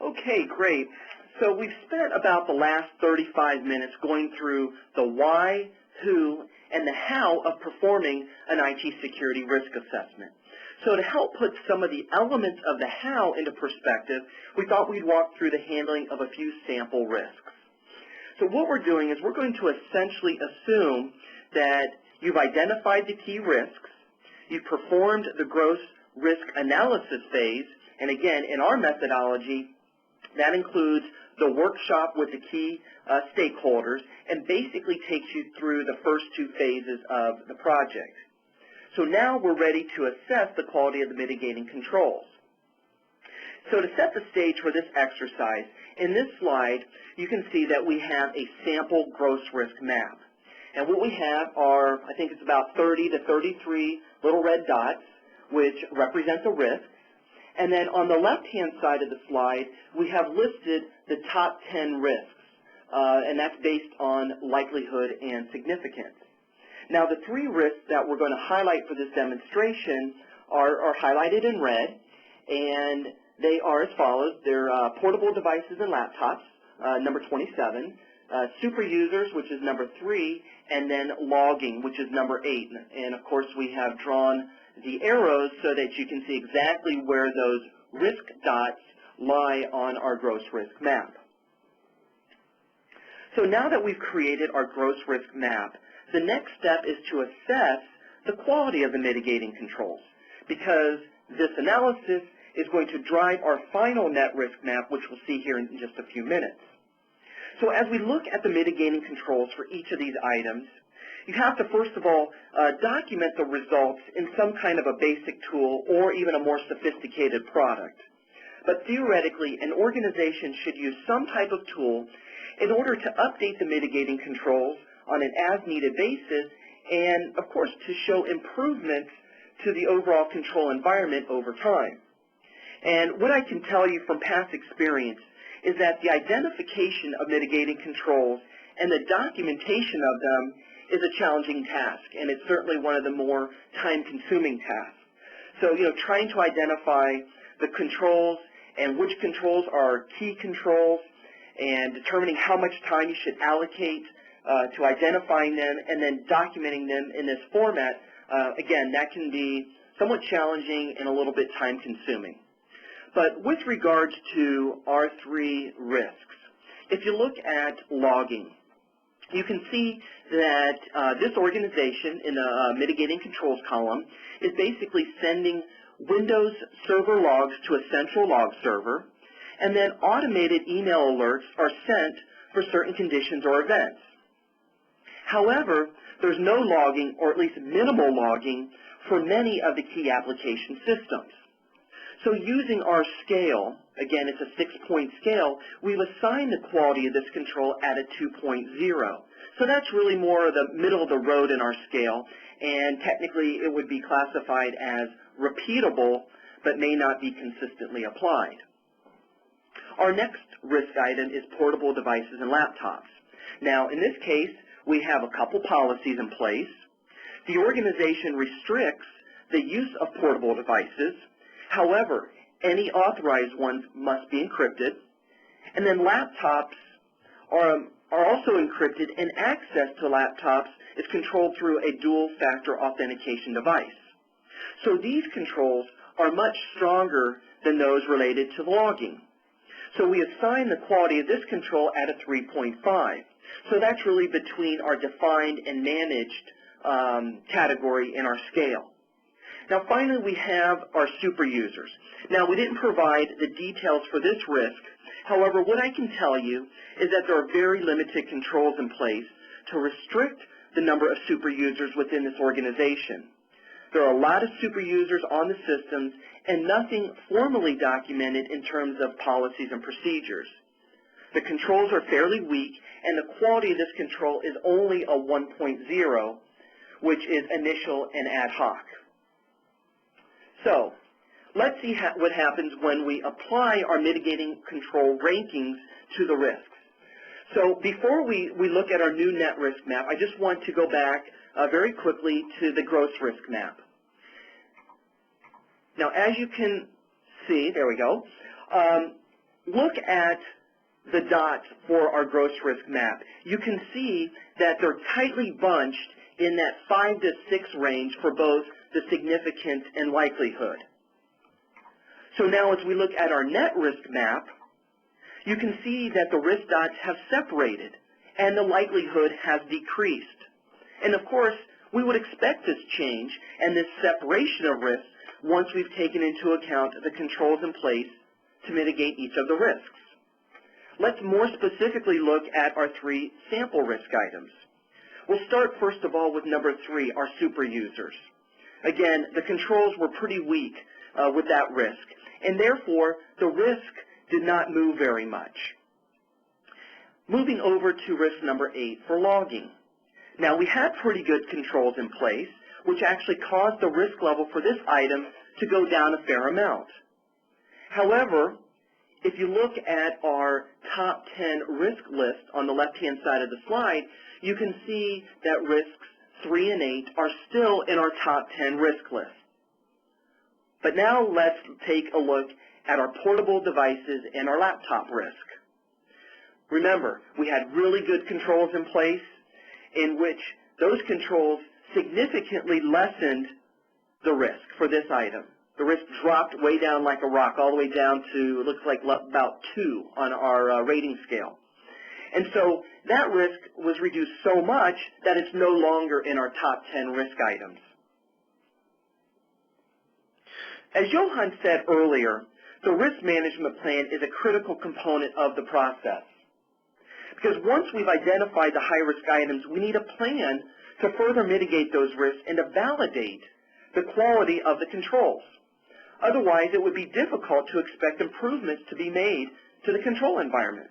Okay, great. So we've spent about the last 35 minutes going through the why, who, and the how of performing an IT security risk assessment. So to help put some of the elements of the how into perspective, we thought we'd walk through the handling of a few sample risks. So what we're doing is we're going to essentially assume that you've identified the key risks, you've performed the gross risk analysis phase, and again, in our methodology, that includes the workshop with the key stakeholders and basically takes you through the first two phases of the project. So now we're ready to assess the quality of the mitigating controls. So to set the stage for this exercise, in this slide, you can see that we have a sample gross risk map. And what we have are, I think it's about 30 to 33 little red dots, which represent the risks. And then on the left-hand side of the slide, we have listed the top 10 risks, and that's based on likelihood and significance. Now, the three risks that we're going to highlight for this demonstration are highlighted in red, and they are as follows. They're portable devices and laptops, number 27, super users, which is number 3, and then logging, which is number 8. And, of course, we have drawn the arrows so that you can see exactly where those risk dots lie on our gross risk map. So now that we've created our gross risk map, the next step is to assess the quality of the mitigating controls, because this analysis is going to drive our final net risk map, which we'll see here in just a few minutes. So as we look at the mitigating controls for each of these items, you have to, first of all, document the results in some kind of a basic tool or even a more sophisticated product. But theoretically, an organization should use some type of tool in order to update the mitigating controls on an as-needed basis and, of course, to show improvements to the overall control environment over time. And what I can tell you from past experience is that the identification of mitigating controls and the documentation of them is a challenging task, and it's certainly one of the more time-consuming tasks. So, trying to identify the controls and which controls are key controls and determining how much time you should allocate to identifying them and then documenting them in this format, again, that can be somewhat challenging and a little bit time-consuming. But with regards to our three risks, if you look at logging, you can see that this organization in the mitigating controls column is basically sending Windows Server logs to a central log server, and then automated email alerts are sent for certain conditions or events. However, there's no logging, or at least minimal logging, for many of the key application systems. So using our scale, again, it's a 6-point scale, we've assigned the quality of this control at a 2.0. So that's really more of the middle of the road in our scale, and technically it would be classified as repeatable, but may not be consistently applied. Our next risk item is portable devices and laptops. Now, in this case, we have a couple policies in place. The organization restricts the use of portable devices. However, any authorized ones must be encrypted. And then laptops are also encrypted, and access to laptops is controlled through a dual-factor authentication device. So these controls are much stronger than those related to logging. So we assign the quality of this control at a 3.5. So that's really between our defined and managed category in our scale. Now finally, we have our super users. Now we didn't provide the details for this risk. However, what I can tell you is that there are very limited controls in place to restrict the number of super users within this organization. There are a lot of super users on the systems and nothing formally documented in terms of policies and procedures. The controls are fairly weak, and the quality of this control is only a 1.0, which is initial and ad hoc. So, let's see what happens when we apply our mitigating control rankings to the risks. So before we look at our new net risk map, I just want to go back very quickly to the gross risk map. Now, as you can see, there we go, look at the dots for our gross risk map, you can see that they're tightly bunched in that 5 to 6 range for both the significance and likelihood. So now as we look at our net risk map, you can see that the risk dots have separated and the likelihood has decreased. And of course, we would expect this change and this separation of risk once we've taken into account the controls in place to mitigate each of the risks. Let's more specifically look at our 3 sample risk items. We'll start first of all with number 3, our super users. Again, the controls were pretty weak with that risk, and therefore the risk did not move very much. Moving over to risk number 8 for logging. Now we had pretty good controls in place, which actually caused the risk level for this item to go down a fair amount. However, if you look at our top 10 risk list on the left-hand side of the slide, you can see that risks 3 and 8 are still in our top 10 risk list. But now let's take a look at our portable devices and our laptop risk. Remember, we had really good controls in place in which those controls significantly lessened the risk for this item. The risk dropped way down like a rock, all the way down to, it looks like about 2 on our rating scale. And so that risk was reduced so much that it's no longer in our top 10 risk items. As Johan said earlier, the risk management plan is a critical component of the process. Because once we've identified the high-risk items, we need a plan to further mitigate those risks and to validate the quality of the controls. Otherwise, it would be difficult to expect improvements to be made to the control environment.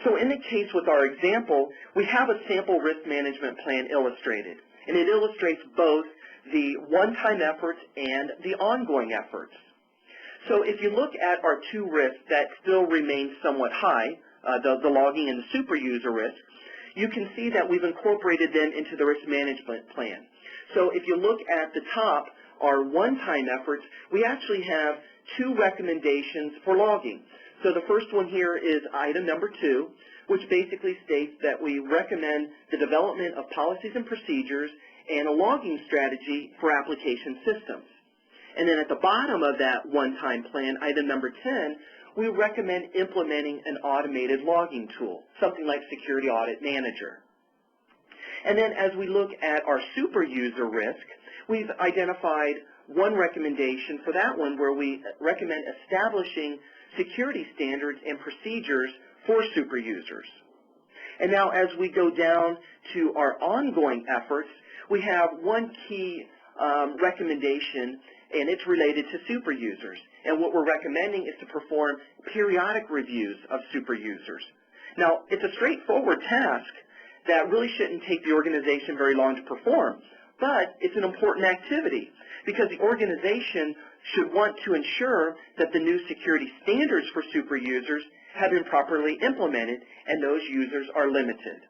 So in the case with our example, we have a sample risk management plan illustrated, and it illustrates both the one-time efforts and the ongoing efforts. So if you look at our 2 risks that still remain somewhat high, the logging and the super user risk, you can see that we've incorporated them into the risk management plan. So if you look at the top, our one-time efforts, we actually have 2 recommendations for logging. So the first one here is item number 2, which basically states that we recommend the development of policies and procedures and a logging strategy for application systems. And then at the bottom of that one-time plan, item number 10, we recommend implementing an automated logging tool, something like Security Audit Manager. And then as we look at our super user risk, we've identified one recommendation for that one where we recommend establishing security standards and procedures for super users. And now as we go down to our ongoing efforts, we have one key recommendation, and it's related to super users. And what we're recommending is to perform periodic reviews of super users. Now, it's a straightforward task that really shouldn't take the organization very long to perform, but it's an important activity because the organization should want to ensure that the new security standards for super users have been properly implemented and those users are limited.